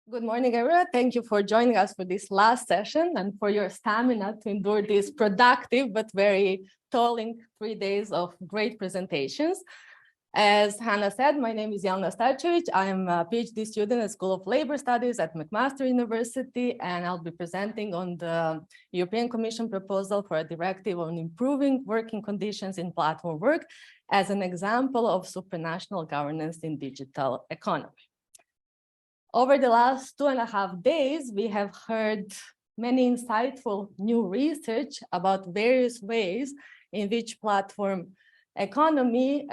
Good morning, everyone. Thank you for joining us for this last session and for your stamina to endure this productive but very tolling 3 days of great presentations. As Hannah said, my name is Jelena Starcevic. I am a PhD student at School of Labor Studies at McMaster University, and I'll be presenting on the European Commission proposal for a directive on improving working conditions in platform work as an example of supranational governance in digital economy. Over the last 2.5 days, we have heard many insightful new research about various ways in which platform economy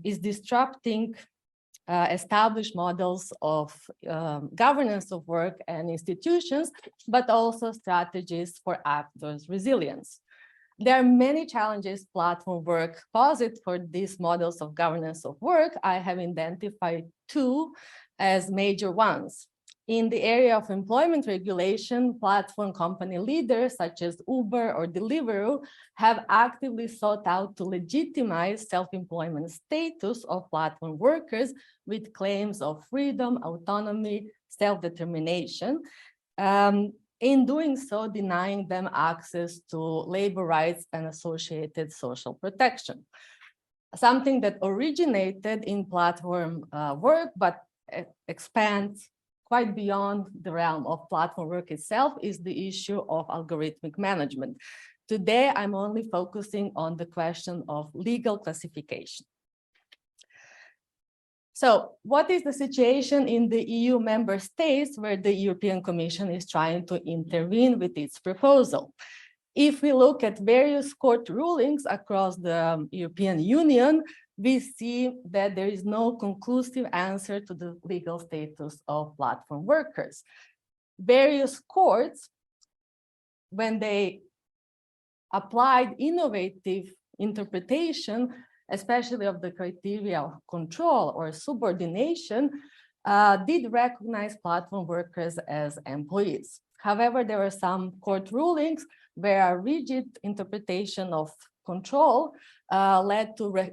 is disrupting established models of governance of work and institutions, but also strategies for actors' resilience. There are many challenges platform work poses for these models of governance of work. I have identified two as major ones. In the area of employment regulation, platform company leaders such as Uber or Deliveroo have actively sought out to legitimize self-employment status of platform workers with claims of freedom, autonomy, self-determination. In doing so, denying them access to labor rights and associated social protection. Something that originated in platform work, but expands quite beyond the realm of platform work itself is the issue of algorithmic management. Today, I'm only focusing on the question of legal classification. So what is the situation in the EU member states where the European Commission is trying to intervene with its proposal? If we look at various court rulings across the European Union, we see that there is no conclusive answer to the legal status of platform workers. Various courts, when they applied innovative interpretation, especially of the criteria of control or subordination, did recognize platform workers as employees. However, there were some court rulings where a rigid interpretation of control led to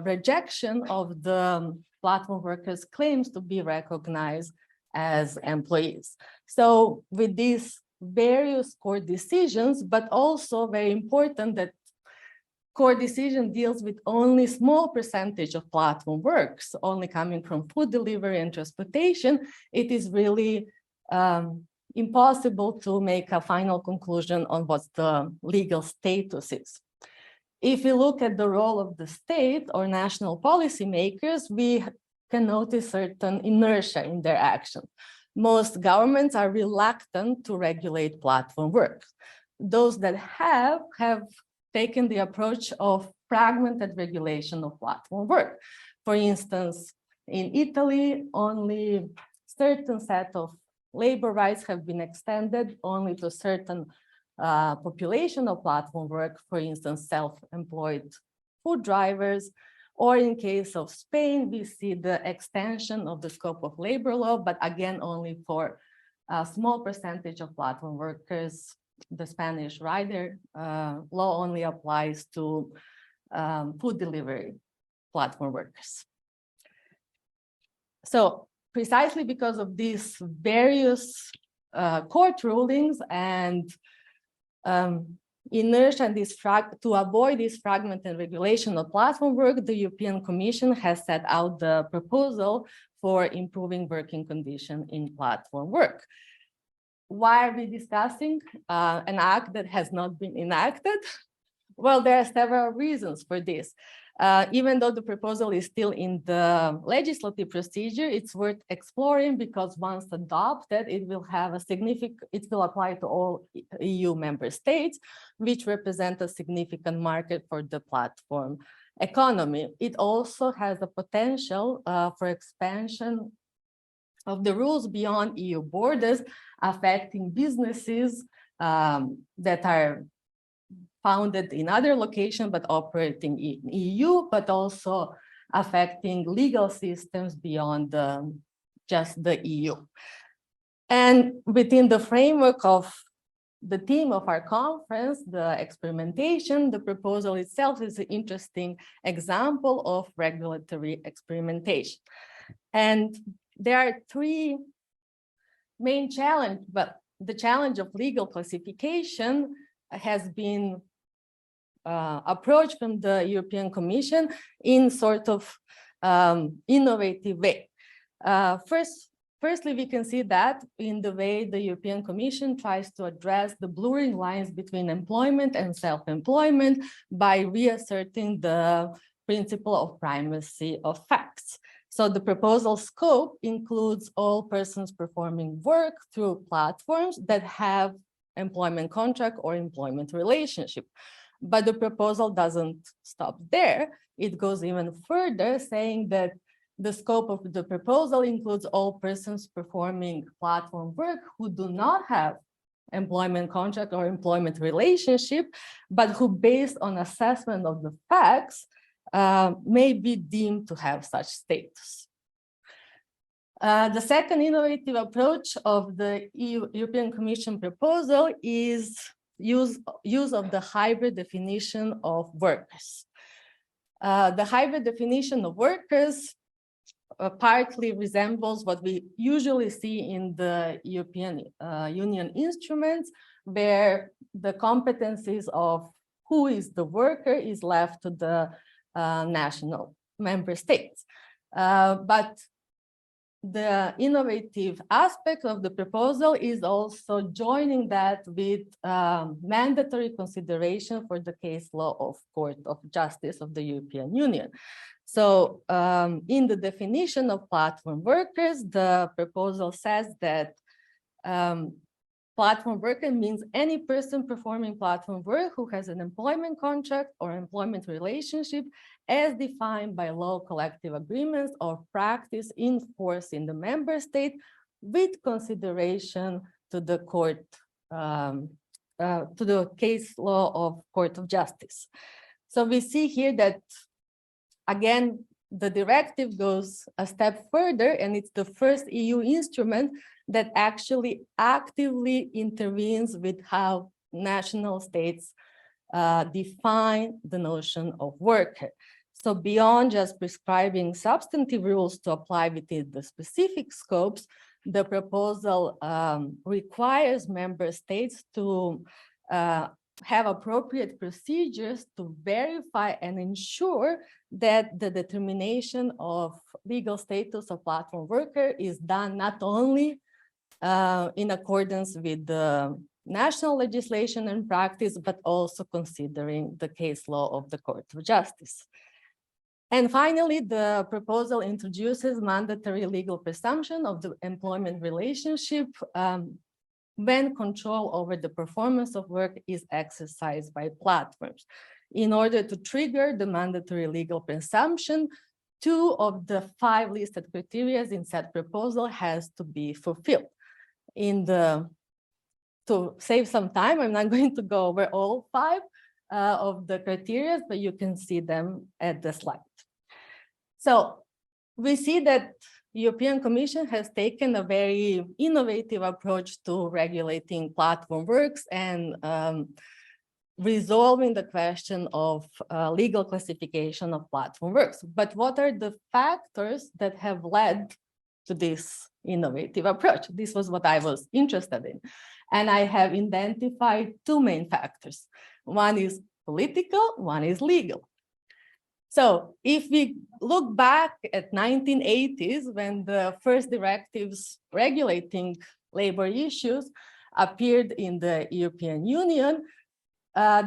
rejection of the platform workers' claims to be recognized as employees. So with these various court decisions, but also very important that court decision deals with only small percentage of platform works, only coming from food delivery and transportation, it is really impossible to make a final conclusion on what the legal status is. If we look at the role of the state or national policymakers, we can notice certain inertia in their action. Most governments are reluctant to regulate platform work. Those that have taken the approach of fragmented regulation of platform work. For instance, in Italy, only certain set of labor rights have been extended only to certain population of platform work, for instance, self-employed food drivers, or in case of Spain, we see the extension of the scope of labor law, but again, only for a small percentage of platform workers. The Spanish rider law only applies to food delivery platform workers. So precisely because of these various court rulings and inertia and to avoid this fragmented regulation of platform work, the European Commission has set out the proposal for improving working conditions in platform work. Why are we discussing an act that has not been enacted? Well, there are several reasons for this. Even though the proposal is still in the legislative procedure, it's worth exploring because once adopted, it will apply to all EU member states, which represent a significant market for the platform economy. It also has the potential for expansion of the rules beyond EU borders, affecting businesses that are founded in other locations but operating in EU, but also affecting legal systems beyond just the EU. And within the framework of the theme of our conference, the experimentation, the proposal itself is an interesting example of regulatory experimentation. And there are three main challenge, but the challenge of legal classification has been approached from the European Commission in sort of innovative way. Firstly, we can see that in the way the European Commission tries to address the blurring lines between employment and self-employment by reasserting the principle of primacy of facts. So the proposal scope includes all persons performing work through platforms that have employment contract or employment relationship. But the proposal doesn't stop there. It goes even further, saying that the scope of the proposal includes all persons performing platform work who do not have employment contract or employment relationship, but who, based on assessment of the facts, may be deemed to have such status. The second innovative approach of the European Commission proposal is use of the hybrid definition of workers. The hybrid definition of workers partly resembles what we usually see in the European Union instruments, where the competencies of who is the worker is left to the national member states. But the innovative aspect of the proposal is also joining that with mandatory consideration for the case law of Court of Justice of the European Union. So in the definition of platform workers, the proposal says that platform worker means any person performing platform work who has an employment contract or employment relationship as defined by law, collective agreements, or practice in force in the member state with consideration to the court, to the case law of Court of Justice. So we see here that, again, the directive goes a step further, and it's the first EU instrument that actually actively intervenes with how national states define the notion of worker. So beyond just prescribing substantive rules to apply within the specific scopes, the proposal requires member states to have appropriate procedures to verify and ensure that the determination of legal status of platform worker is done not only in accordance with the national legislation and practice, but also considering the case law of the Court of Justice. And finally, the proposal introduces mandatory legal presumption of the employment relationship when control over the performance of work is exercised by platforms. In order to trigger the mandatory legal presumption, 2 of the 5 listed criteria in said proposal has to be fulfilled. To save some time, I'm not going to go over all 5 of the criteria, but you can see them at the slide. So we see that the European Commission has taken a very innovative approach to regulating platform works and resolving the question of legal classification of platform works. But what are the factors that have led to this innovative approach? This was what I was interested in. And I have identified 2 main factors. One is political, one is legal. So if we look back at 1980s, when the first directives regulating labor issues appeared in the European Union,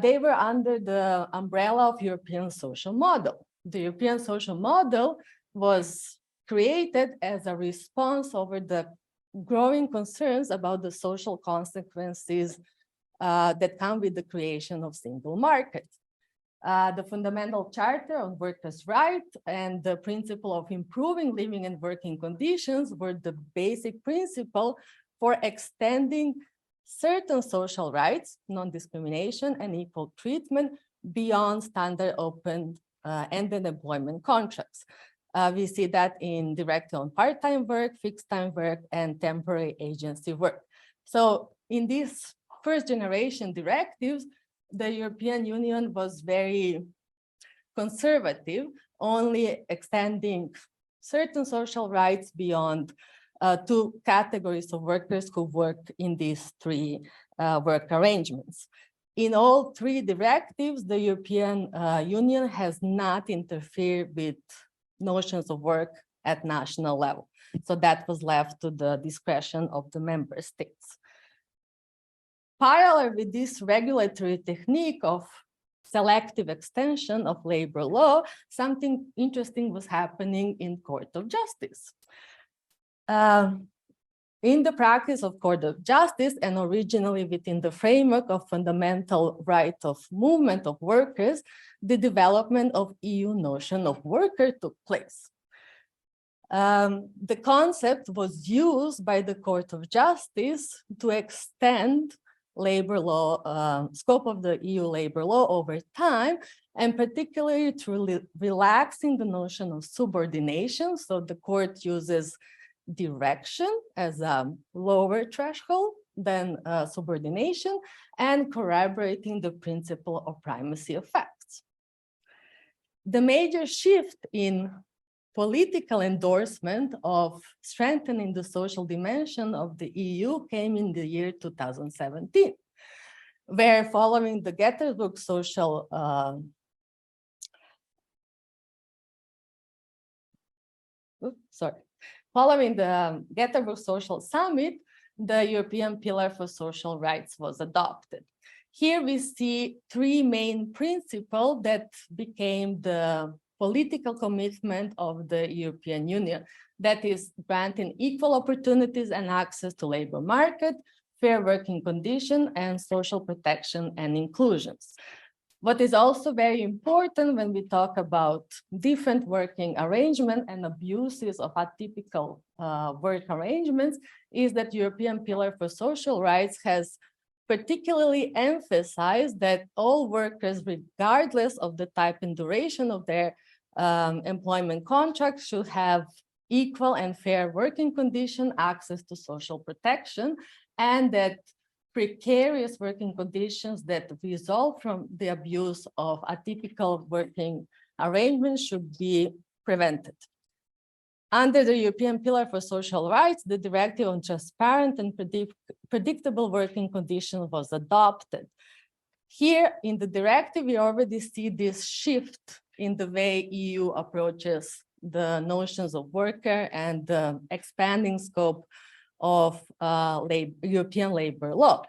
they were under the umbrella of European social model. The European social model was created as a response over the growing concerns about the social consequences that come with the creation of single markets. The Fundamental Charter on Workers' Rights and the principle of improving living and working conditions were the basic principle for extending certain social rights, non-discrimination and equal treatment beyond standard open-ended employment contracts. We see that in direct on part-time work, fixed-time work, and temporary agency work. So in these first generation directives, the European Union was very conservative, only extending certain social rights beyond two categories of workers who work in these three work arrangements. In all three directives, the European Union has not interfered with notions of work at national level. So that was left to the discretion of the member states. Parallel with this regulatory technique of selective extension of labor law, something interesting was happening in Court of Justice. In the practice of Court of Justice, and originally within the framework of fundamental right of movement of workers, the development of EU notion of worker took place. The concept was used by the Court of Justice to extend labor law, scope of the EU labor law over time, and particularly through relaxing the notion of subordination. So the court uses direction as a lower threshold than subordination, and corroborating the principle of primacy of facts. The major shift in political endorsement of strengthening the social dimension of the EU came in the year 2017, where following the Gothenburg social Following the Gothenburg Social Summit, the European Pillar for Social Rights was adopted. Here we see three main principles that became the political commitment of the European Union. That is granting equal opportunities and access to labor market, fair working conditions, and social protection and inclusions. What is also very important when we talk about different working arrangements and abuses of atypical work arrangements is that European Pillar for Social Rights has particularly emphasized that all workers, regardless of the type and duration of their employment contract, should have equal and fair working condition, access to social protection, and that precarious working conditions that result from the abuse of atypical working arrangements should be prevented. Under the European Pillar for Social Rights, the Directive on Transparent and Predictable Working Conditions was adopted. Here in the directive, we already see this shift in the way EU approaches the notions of worker and the expanding scope of European labor law.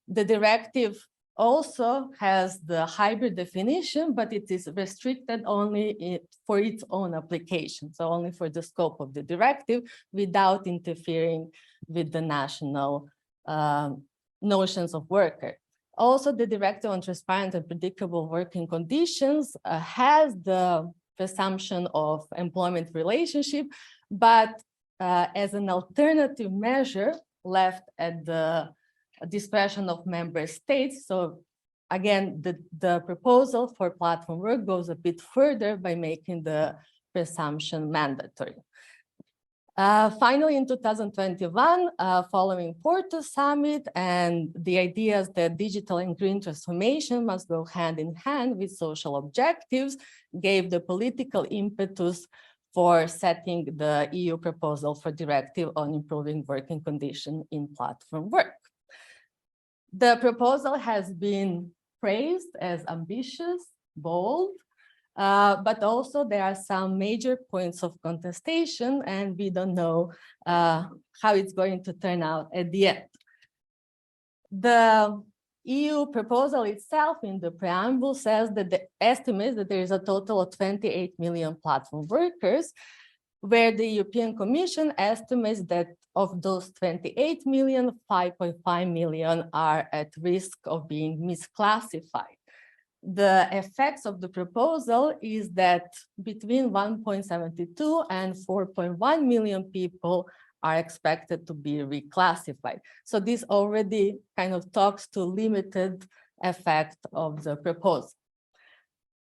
The directive also has the hybrid definition, but it is restricted only for its own application, so only for the scope of the directive without interfering with the national notions of worker. Also, the Directive on Transparent and Predictable Working Conditions has the presumption of employment relationship, but as an alternative measure left at the discretion of member states. So again, the proposal for platform work goes a bit further by making the presumption mandatory. Finally, in 2021, following Porto Summit and the ideas that digital and green transformation must go hand in hand with social objectives, gave the political impetus for setting the EU proposal for directive on improving working conditions in platform work. The proposal has been praised as ambitious, bold, but also there are some major points of contestation, and we don't know how it's going to turn out at the end. The EU proposal itself in the preamble says that the estimate that there is a total of 28 million platform workers, where the European Commission estimates that of those 28 million, 5.5 million are at risk of being misclassified. The effects of the proposal is that between 1.72 and 4.1 million people are expected to be reclassified. So this already kind of talks to limited effect of the proposal.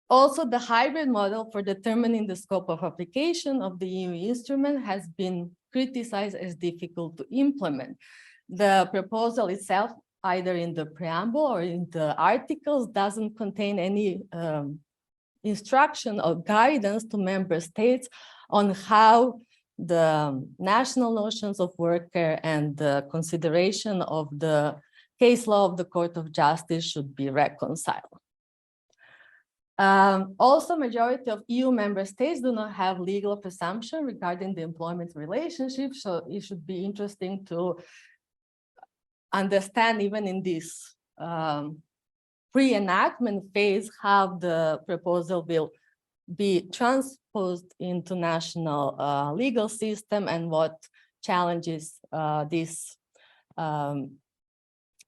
Also, the hybrid model for determining the scope of application of the EU instrument has been criticized as difficult to implement. The proposal itself, either in the preamble or in the articles, doesn't contain any instruction or guidance to member states on how the national notions of worker and the consideration of the case law of the Court of Justice should be reconciled. Also, majority of EU member states do not have legal presumption regarding the employment relationship, so it should be interesting to understand even in this pre-enactment phase how the proposal will be transposed into national legal system and what challenges this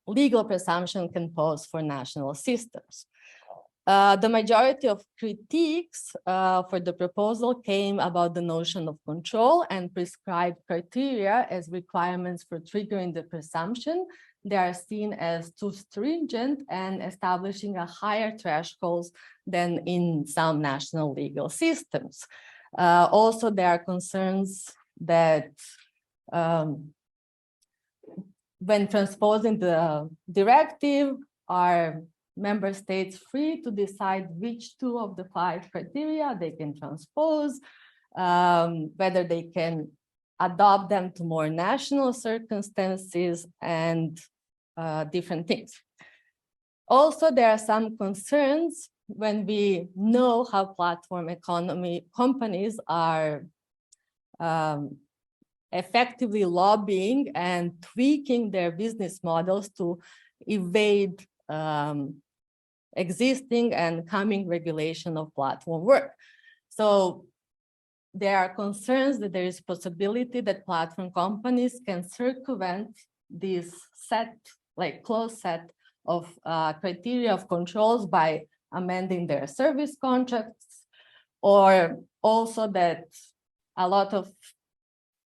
legal presumption can pose for national systems. The majority of critiques for the proposal came about the notion of control and prescribed criteria as requirements for triggering the presumption. They are seen as too stringent and establishing a higher thresholds than in some national legal systems. Also, there are concerns that when transposing the directive, are member states free to decide which 2 of the 5 criteria they can transpose, whether they can adopt them to more national circumstances and different things. Also, there are some concerns when we know how platform economy companies are effectively lobbying and tweaking their business models to evade existing and coming regulation of platform work. So there are concerns that there is possibility that platform companies can circumvent this set, like closed set of criteria of controls by amending their service contracts, or also that a lot of,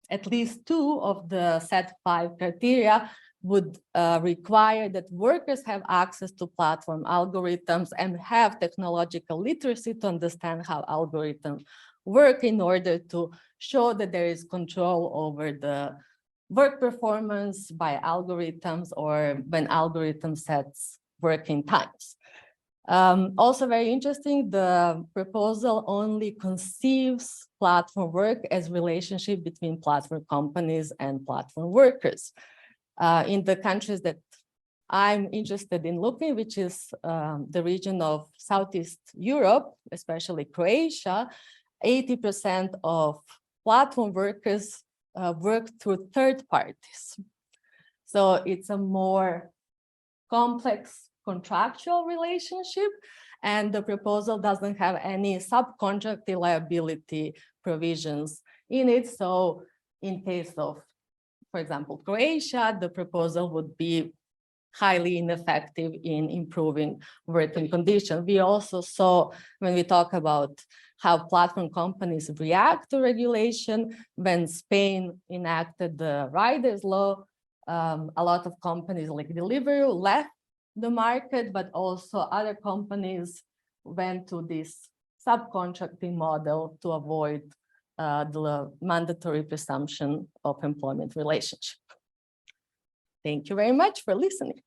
at least 2 of the set 5 criteria would require that workers have access to platform algorithms and have technological literacy to understand how algorithms work in order to show that there is control over the work performance by algorithms or when algorithm sets working times. Also very interesting, the proposal only conceives platform work as relationship between platform companies and platform workers. In the countries that I'm interested in looking, which is the region of Southeast Europe, especially Croatia, 80% of platform workers work through third parties. So it's a more complex contractual relationship, and the proposal doesn't have any subcontract liability provisions in it. So in case of, for example, Croatia, the proposal would be highly ineffective in improving working conditions. We also saw, when we talk about how platform companies react to regulation, when Spain enacted the riders law, a lot of companies like Deliveroo left the market, but also other companies went to this subcontracting model to avoid the mandatory presumption of employment relationship. Thank you very much for listening.